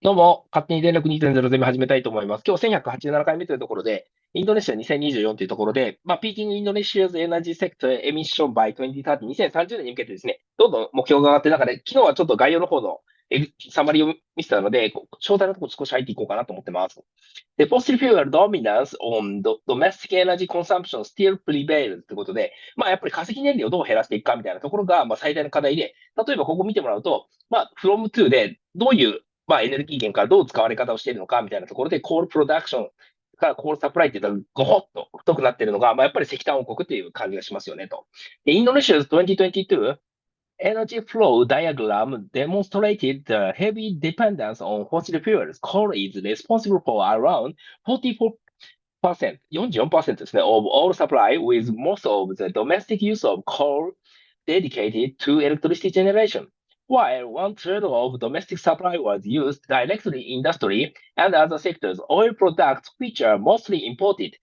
どうも、勝手に電力2.0ゼミ始めたいと思います。今日1187回目というところで、インドネシア2024というところで、ピーキングインドネシア 's Energy Sector Emission by 2030、2030年に向けてですね、どんどん目標が上がってる中で、昨日はちょっと概要の方のサマリーを見せたので、詳細なところ少し入っていこうかなと思ってます。で、fossil fuel dominance on domestic energy consumption still prevails ということで、やっぱり化石燃料をどう減らしていくかみたいなところが、最大の課題で、例えばここ見てもらうと、from to でどういうエネルギー源からどう使われ方をしているのかみたいなところで、コールプロダクションからコールサプライっていうのがごほっと太くなっているのが、やっぱり石炭王国っていう感じがしますよねと。で、インドネシア2022 energy flow diagram demonstrated the heavy dependence on fossil fuels. Coal is responsible for around 44%, 44%ですね, of all supply, with most of the domestic use of coal dedicated to electricity generation. While one third of domestic supply was used directly in industry and other sectors, oil products, which are mostly imported.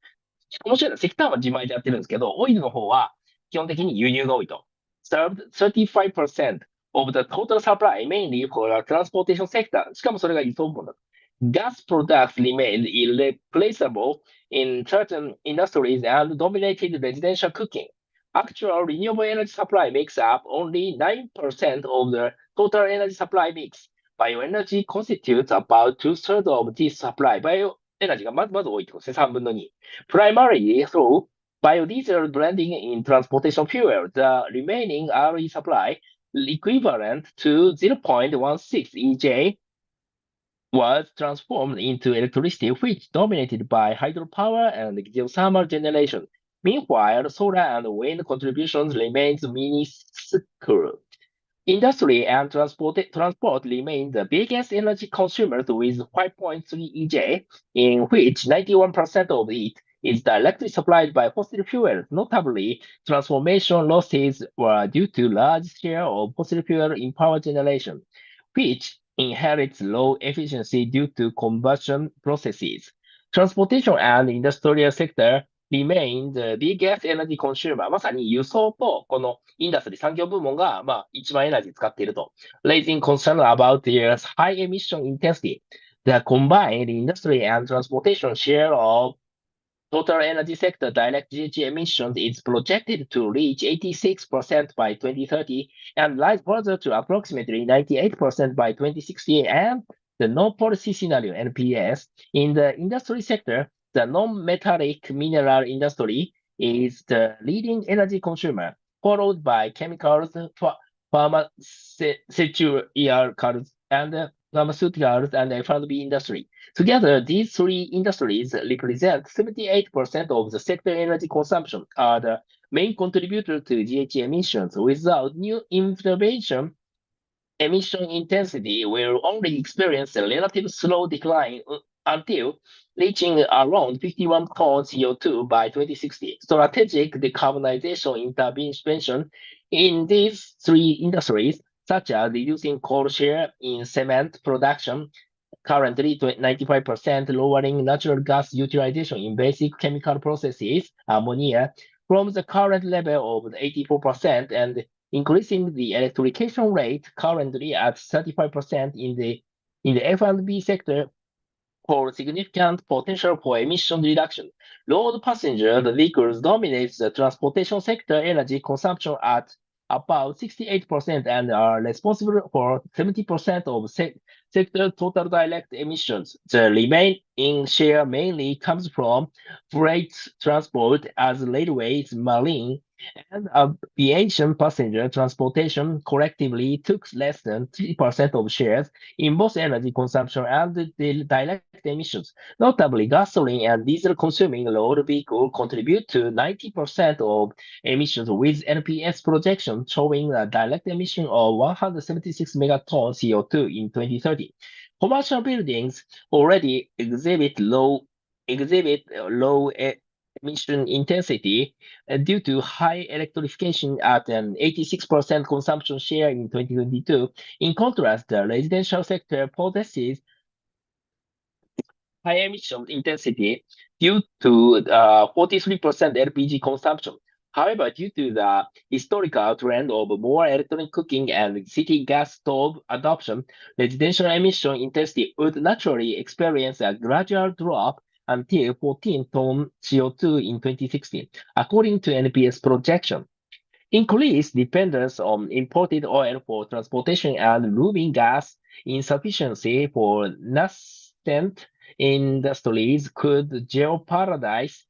面白いのは石炭は自前でやってるんですけど、オイルの方は基本的に輸入が多いと。served 35% of the total supply, mainly for the transportation sector. しかもそれが輸送部門だと。Gas products remained irreplaceable in certain industries and dominated residential cooking. Actual renewable energy supply makes up only 9% of the total energy supply mix. Bioenergy constitutes about two-thirds of this supply. バイオエナジーがまず多いってことですね。3分の2。Primarily through biodiesel blending in transportation fuel, the remaining RE supply, equivalent to 0.16 EJ, was transformed into electricity, which dominated by hydropower and geothermal generation. Meanwhile, solar and wind contributions remains minuscule. Industry and transport remain the biggest energy consumers with 5.3 EJ, in which 91% of it is directly supplied by fossil fuels. Notably, transformation losses were due to large share of fossil fuel in power generation, which inherits low efficiency due to combustion processes. Transportation and industrial sector remain the biggest energy consumer. まさに輸送とこのインダストリー産業部門が、一番エナジー使っていると。Raising concern about their high emission intensity. The combined industry and transportation share of total energy sector direct GHG emissions is projected to reach 86% by 2030 and rise further to approximately 98% by 2060. And the no-policy scenario, NPS, in the industry sector, the non-metallic mineral industry is the leading energy consumer, followed by chemicals, pharmaceuticals, and F&B industry. Together, these three industries represent 78% of the sector energy consumption, are the main contributor to GHG emissions. Without new intervention, emission intensity will only experience a relative slow decline until reaching around 51 tons CO2 by 2060. Strategic decarbonization intervention in these three industries, such as reducing coal share in cement production, currently 95%, lowering natural gas utilization in basic chemical processes, ammonia, from the current level of 84%, and increasing the electrification rate currently at 35% in the F&B sector for significant potential for emission reduction. Road passenger vehicles dominate the transportation sector energy consumption at about 68% and are responsible for 70% of sector total direct emissions. The remaining share mainly comes from freight transport as railways, marine, and aviation passenger transportation collectively took less than 3% of shares in both energy consumption and the direct emissions. Notably, gasoline and diesel consuming road vehicles contribute to 90% of emissions, with NPS projection showing a direct emission of 176 megatons CO2 in 2030. Commercial buildings already exhibit low emission intensity due to high electrification at an 86% consumption share in 2022. In contrast, the residential sector possesses high emission intensity due to 43% LPG consumption. However, due to the historical trend of more electronic cooking and city gas stove adoption, residential emission intensity would naturally experience a gradual drop until 14 ton CO2 in 2016, according to NPS projection. Increased dependence on imported oil for transportation and looming gas insufficiency for nascent industries could jeopardize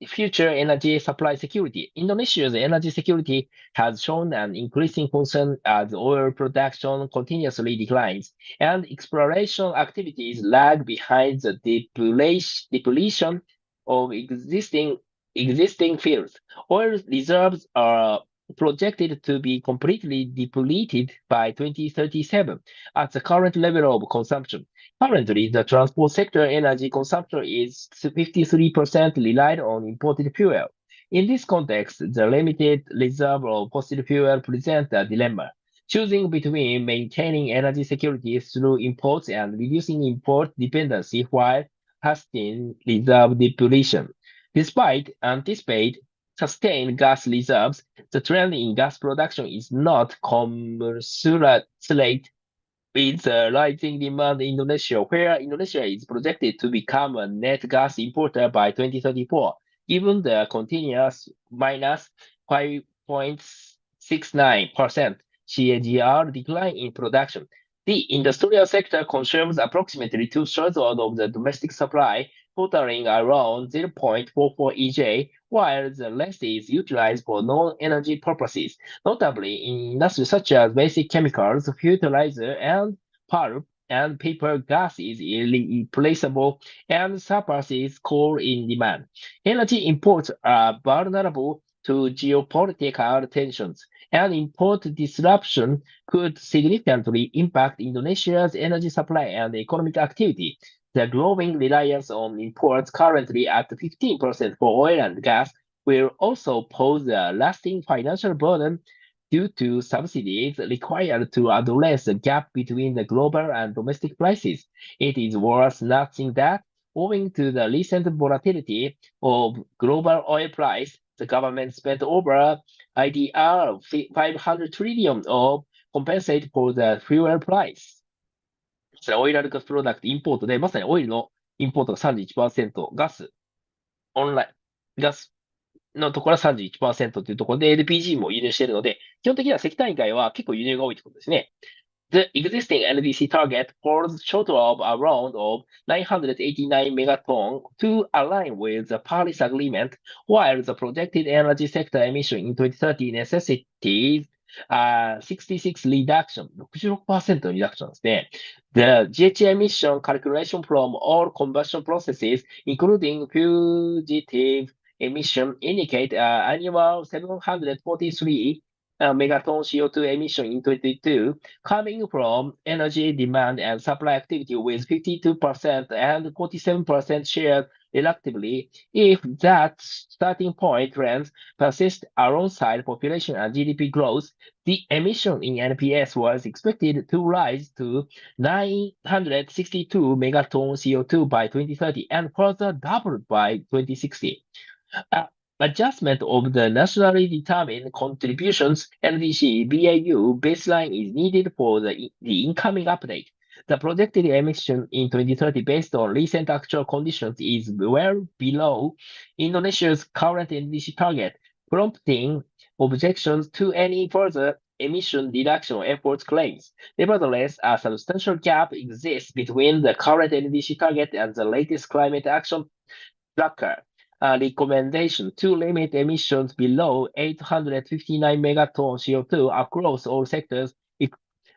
future energy supply security. Indonesia's energy security has shown an increasing concern as oil production continuously declines and exploration activities lag behind the depletion of existing fields. Oil reserves are projected to be completely depleted by 2037 at the current level of consumption. Currently, the transport sector energy consumption is 53% relied on imported fuel. In this context, the limited reserve of fossil fuel presents a dilemma, choosing between maintaining energy security through imports and reducing import dependency while hastening reserve depletion. Despite anticipated sustained gas reserves, the trend in gas production is not commensurate with rising demand in Indonesia, where Indonesia is projected to become a net gas importer by 2034, given the continuous minus 5.69% CAGR decline in production. The industrial sector consumes approximately two-thirds of the domestic supply, totaling around 0.44 EJ, while the rest is utilized for non-energy purposes. Notably, in industries such as basic chemicals, fertilizer, and pulp and paper, gas is irreplaceable and surpasses coal in demand. Energy imports are vulnerable to geopolitical tensions, and import disruption could significantly impact Indonesia's energy supply and economic activity. The growing reliance on imports, currently at 15% for oil and gas, will also pose a lasting financial burden due to subsidies required to address the gap between the global and domestic prices. It is worth noting that, owing to the recent volatility of global oil price, the government spent over IDR 500 trillion of compensate for the fuel price.オイルアルカスプロダクトインポートで、まさにオイルのインポートが31%、オンライン、ガスのところは31%というところで LPG も輸入しているので、基本的には石炭以外は結構輸入が多いということですね。The existing NDC target falls short of a round of 989 megaton to align with the Paris Agreement, while the projected energy sector emission in 2030 necessitates a 66 reduction, 66%のリダクションですね。The GHG emission calculation from all combustion processes, including fugitive emission, indicate annual 743 megaton CO2 emission in 2022, coming from energy demand and supply activity with 52% and 47% shared respectively. If that starting point trends persist alongside population and GDP growth, the emission in NPS was expected to rise to 962 megaton CO2 by 2030 and further doubled by 2060. Adjustment of the nationally determined contributions NDC BAU baseline is needed for the incoming update. The projected emission in 2030 based on recent actual conditions is well below Indonesia's current NDC target, prompting objections to any further emission reduction efforts claims. Nevertheless, a substantial gap exists between the current NDC target and the latest climate action tracker. Recommendation to limit emissions below 859 megaton CO2 across all sectors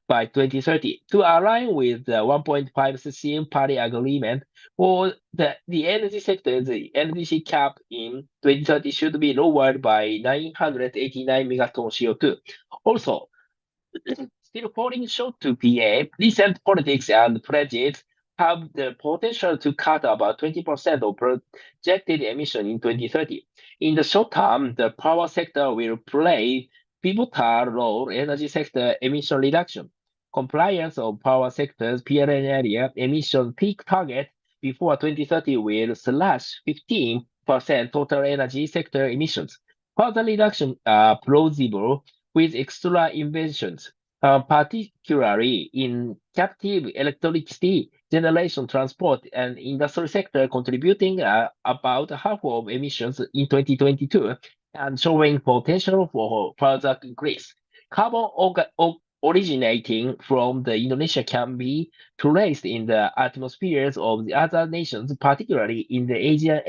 by 2030 to align with the 1.5 ccm Paris Agreement for the energy sector. The energy cap in 2030 should be lowered by 989 megaton CO2. Also, still falling short to PA, recent politics and pledges have the potential to cut about 20% of projected emission in 2030. In the short term, the power sector will play pivotal role in energy sector emission reduction. Compliance of power sector's PLN area emission peak target before 2030 will slash 15% total energy sector emissions. Further reduction are plausible with extra inventions, particularly in captive electricity generation, transport, and industry sector, contributing about half of emissions in 2022 and showing potential for further increase. Carbon originating from the Indonesia can be traced in the atmospheres of the other nations, particularly in the Asian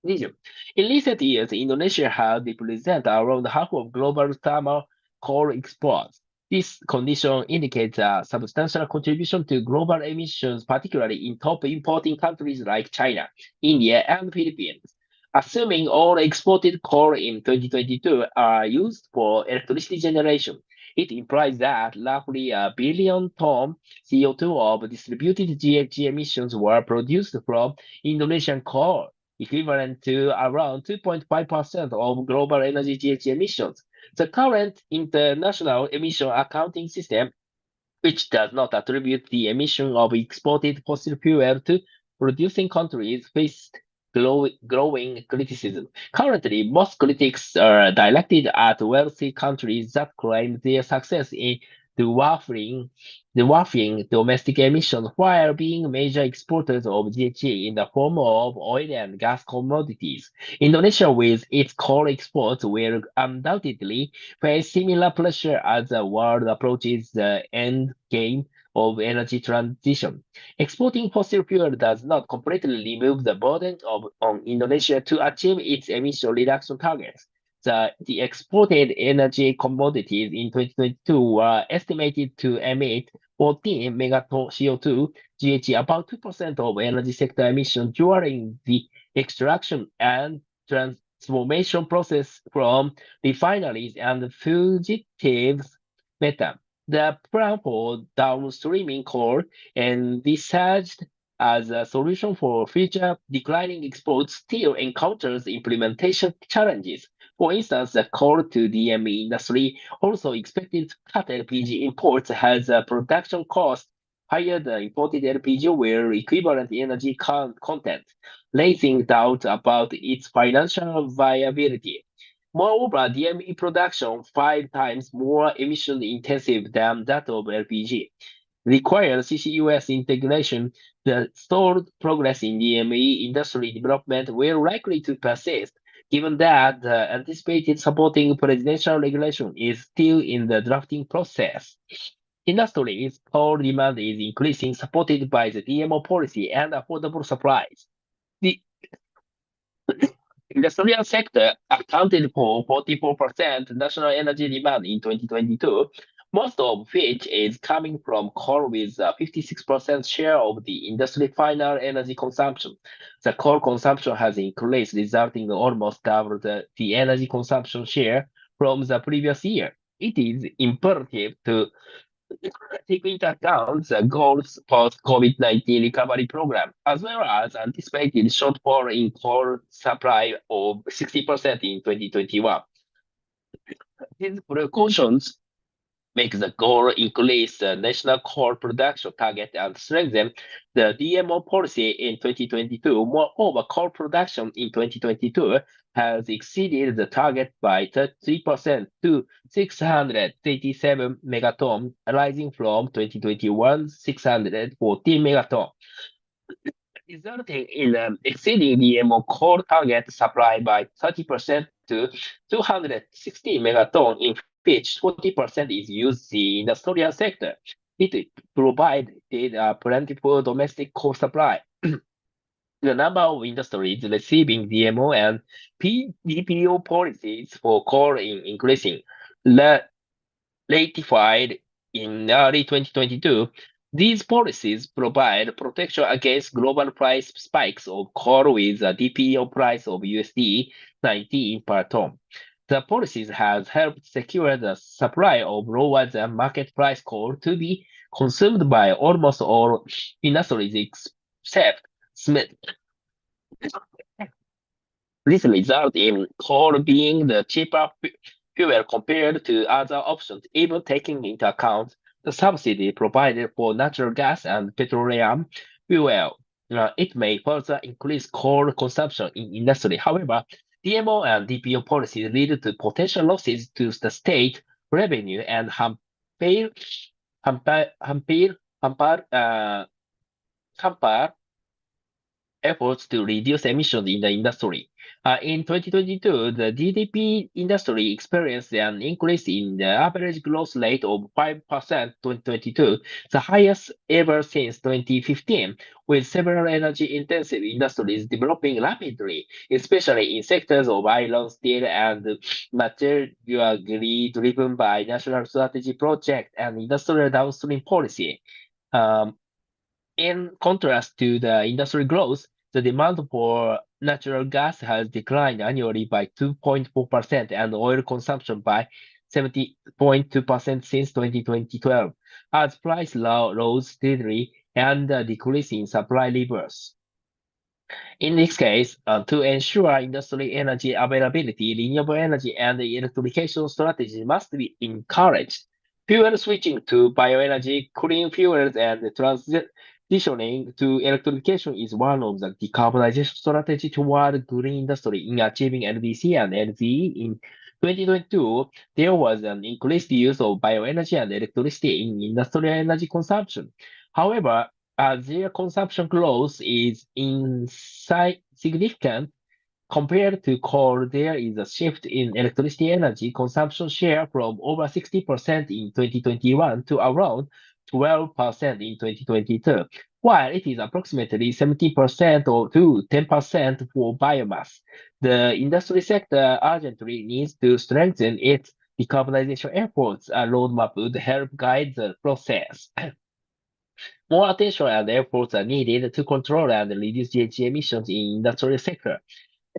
region. In recent years, Indonesia has represented around half of global thermal coal exports. This condition indicates a substantial contribution to global emissions, particularly in top importing countries like China, India, and Philippines. Assuming all exported coal in 2022 are used for electricity generation, it implies that roughly a billion ton CO2 of distributed GHG emissions were produced from Indonesian coal, equivalent to around 2.5% of global energy GHG emissions. The current international emission accounting system, which does not attribute the emission of exported fossil fuel to producing countries, faced growing criticism. Currently, most critics are directed at wealthy countries that claim their success in dwarfing, dwarfing domestic emissions while being major exporters of GHG in the form of oil and gas commodities. Indonesia, with its coal exports, will undoubtedly face similar pressure as the world approaches the end game of energy transition. Exporting fossil fuel does not completely remove the burden on Indonesia to achieve its emission reduction targets. The exported energy commodities in 2022 were estimated to emit 14 megaton CO2, GHG, about 2% of energy sector emissions during the extraction and transformation process from refineries and fugitives methane. The plan for downstreaming coal envisaged as a solution for future declining exports still encounters implementation challenges. For instance, the coal to DME industry also expected to cut LPG imports has a production cost higher than imported LPG where equivalent energy content, raising doubt about its financial viability. Moreover, DME production, 5 times more emission intensive than that of LPG, requires CCUS integration. The stalled progress in DME industry development will likely to persist, given that the anticipated supporting presidential regulation is still in the drafting process. Industry's coal demand is increasing, supported by the DMO policy and affordable supplies. The industrial sector accounted for 44% national energy demand in 2022, most of which is coming from coal with a 56% share of the industry final energy consumption. The coal consumption has increased, resulting in almost double the energy consumption share from the previous year. It is imperative to take into account the goals post-COVID-19 recovery program, as well as anticipated shortfall in coal supply of 60% in 2021. These precautions make the goal increase the national coal production target and strengthen the DMO policy in 2022. Moreover, coal production in 2022 has exceeded the target by 33% to 687 megaton, rising from 2021 614 megaton, resulting in exceeding DMO coal target supply by 30% to 260 megaton, in which 40% is used in the industrial sector. It provided a plentiful domestic coal supply. The number of industries receiving DMO and DPO policies for coal is increasing. Ratified in early 2022, these policies provide protection against global price spikes of coal with a DPO price of USD 19 per ton. The policies has helped secure the supply of lower than market price coal to be consumed by almost all industries except Smith. This results in coal being the cheaper fuel compared to other options, even taking into account the subsidy provided for natural gas and petroleum fuel. It may further increase coal consumption in industry. However, DMO and DPO policies lead to potential losses to the state revenue and hamper, hamper, hamper, hamper efforts to reduce emissions in the industry. In 2022, the GDP industry experienced an increase in the average growth rate of 5% 2022, the highest ever since 2015, with several energy-intensive industries developing rapidly, especially in sectors of iron, steel, and material driven by national strategy project and industrial downstream policy. Um, in contrast to the industry growth, the demand for natural gas has declined annually by 2.4% and oil consumption by 70.2% since 2012, as price rose steadily and a decrease in supply reverse. In this case, to ensure industry energy availability, renewable energy and electrification strategies must be encouraged. Fuel switching to bioenergy, clean fuels, and transitioning to electrification is one of the decarbonization strategies toward green industry. In achieving NDC and LCE in 2022, there was an increased use of bioenergy and electricity in industrial energy consumption. However, as their consumption growth is insignificant compared to coal, there is a shift in electricity energy consumption share from over 60% in 2021 to around 12% in 2022, while it is approximately 70% or to 10% for biomass. The industry sector urgently needs to strengthen its decarbonization efforts. A roadmap would help guide the process. More attention and efforts are needed to control and reduce GHG emissions in industrial sector.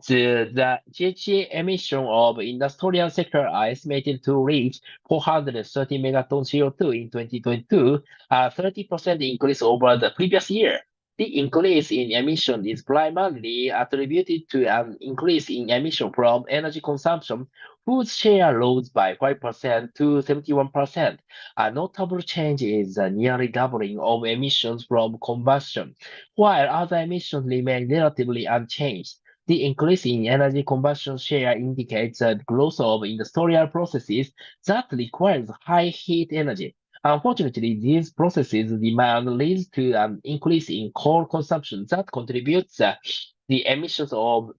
The GHG emission of industrial sector are estimated to reach 430 megatons CO2 in 2022, a 30% increase over the previous year. The increase in emission is primarily attributed to an increase in emission from energy consumption, whose share rose by 5% to 71%. A notable change is the nearly doubling of emissions from combustion, while other emissions remain relatively unchanged. The increase in energy combustion share indicates the growth of industrial processes that requires high heat energy. Unfortunately, these processes demand leads to an increase in coal consumption that contributes the emissions of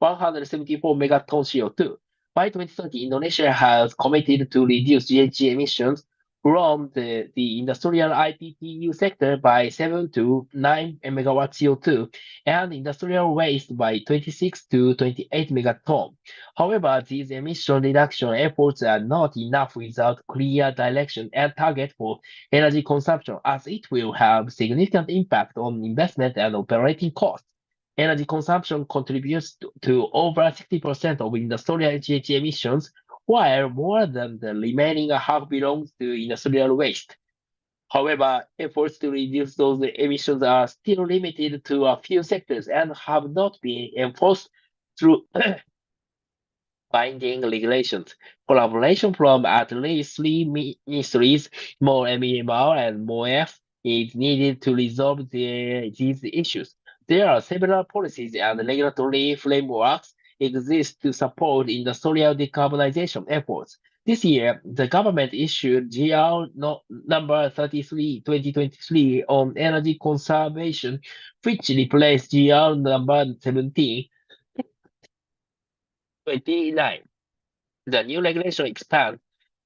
174 megatons CO2. By 2030, Indonesia has committed to reduce GHG emissions from the industrial IPPU sector by 7 to 9 megawatt CO2 and industrial waste by 26 to 28 megaton. However, these emission reduction efforts are not enough without clear direction and target for energy consumption, as it will have significant impact on investment and operating costs. Energy consumption contributes to over 60% of industrial GHG emissions, while more than the remaining half belongs to industrial waste. However, efforts to reduce those emissions are still limited to a few sectors and have not been enforced through binding regulations. Collaboration from at least three ministries, more MEMR and MOF, is needed to resolve these issues. There are several policies and regulatory frameworks exist to support industrial decarbonization efforts. This year, the government issued GR number 33 2023 on energy conservation, which replaced GR number 17 29. The new regulation expands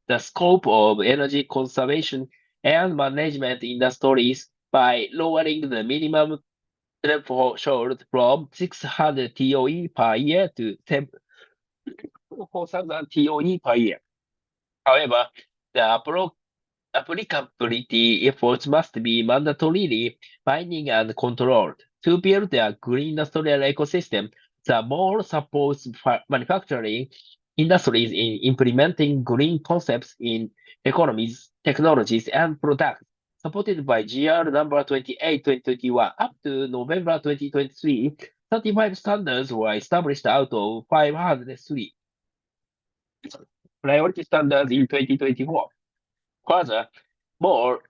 the scope of energy conservation and management industries by lowering the minimum threshold from 600 TOE per year to 4,000 TOE per year. However, the applicability efforts must be mandatorily binding and controlled. To build a green industrial ecosystem, the more supports manufacturing industries in implementing green concepts in economies, technologies, and products. Supported by GR number 28 2021 up to November 2023, 35 standards were established out of 503 priority standards in 2024. Further, more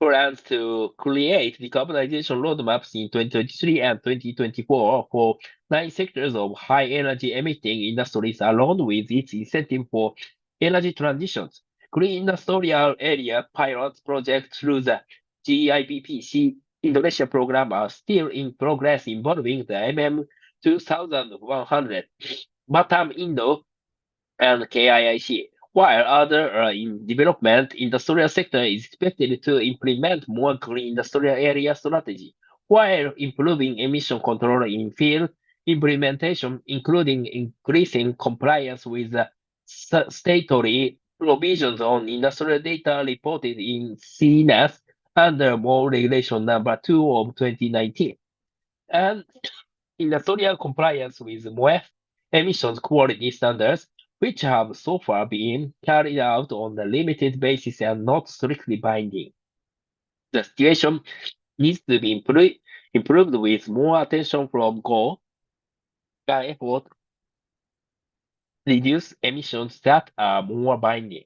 plans to create decarbonization roadmaps in 2023 and 2024 for 9 sectors of high energy emitting industries, along with its incentive for energy transitions. Green industrial area pilot projects through the GIPPC Indonesia program are still in progress involving the MM2100, Batam Indo, and KIIC. While others are in development, industrial sector is expected to implement more green industrial area strategy, while improving emission control in field implementation, including increasing compliance with the statutory provisions on industrial data reported in CNAS under more regulation number 2 of 2019. And industrial compliance with MOEF emissions quality standards, which have so far been carried out on a limited basis and not strictly binding. The situation needs to be improved with more attention from goal and effort reduce emissions that are more binding.